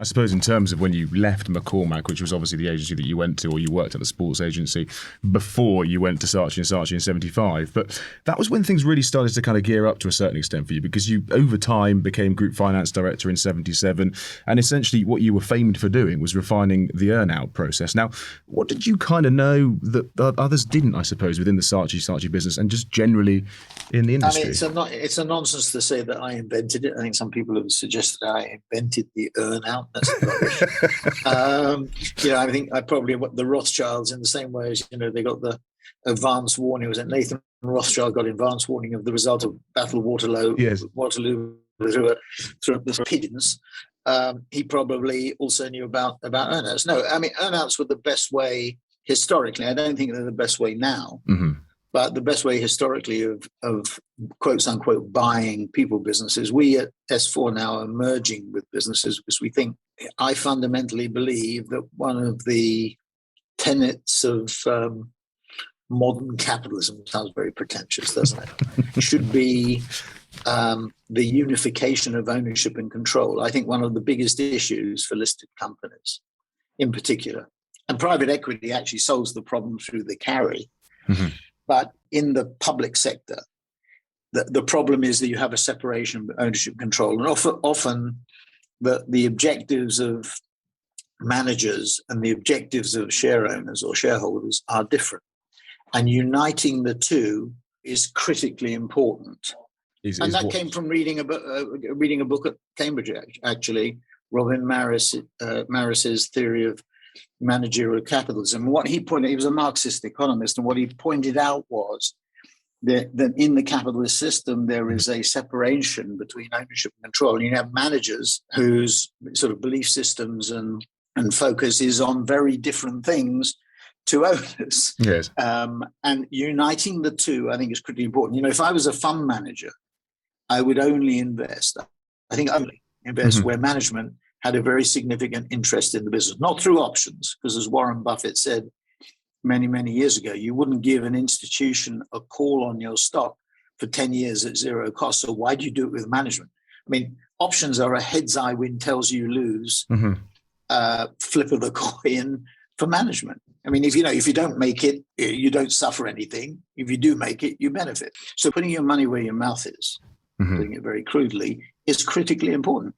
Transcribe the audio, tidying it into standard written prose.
I suppose in terms of when you left McCormack, which was obviously the agency that you went to, or you worked at the sports agency before you went to Saatchi & Saatchi in 75, but that was when things really started to kind of gear up to a certain extent for you, because you over time became group finance director in 77, and essentially what you were famed for doing was refining the earn-out process. Now, what did you kind of know that others didn't, I suppose, within the Saatchi business and just generally in the industry? I mean, it's a nonsense to say that I invented it. I think some people have suggested I invented the earn-out. That's rubbish. I think I probably the Rothschilds, in the same way as they got the advance warning. Was it Nathan Rothschild got advance warning of the result of Battle of Waterloo? Yes. Waterloo through the pigeons. He probably also knew about earnouts. No, I mean, earnouts were the best way historically. I don't think they're the best way now. Mm-hmm. But the best way historically of quotes unquote buying people businesses, we at S4 now are merging with businesses because I fundamentally believe that one of the tenets of modern capitalism, sounds very pretentious, doesn't it? Should be the unification of ownership and control. I think one of the biggest issues for listed companies in particular, and private equity actually solves the problem through the carry. Mm-hmm. But in the public sector, the problem is that you have a separation of ownership control. And often the objectives of managers and the objectives of share owners or shareholders are different. And uniting the two is critically important. That came from reading a book at Cambridge, actually, Robin Maris's theory of managerial capitalism. What he was a Marxist economist, and what he pointed out was that in the capitalist system there is a separation between ownership and control. And you have managers whose sort of belief systems and focus is on very different things to owners. Yes. And uniting the two, I think, is critically important. If I was a fund manager, I would only invest mm-hmm. where management had a very significant interest in the business, not through options, because as Warren Buffett said many, many years ago, you wouldn't give an institution a call on your stock for 10 years at zero cost. So why do you do it with management? I mean, options are a heads I win, tells you lose, mm-hmm. Flip of the coin for management. I mean, if you don't make it, you don't suffer anything. If you do make it, you benefit. So putting your money where your mouth is, mm-hmm. putting it very crudely, is critically important.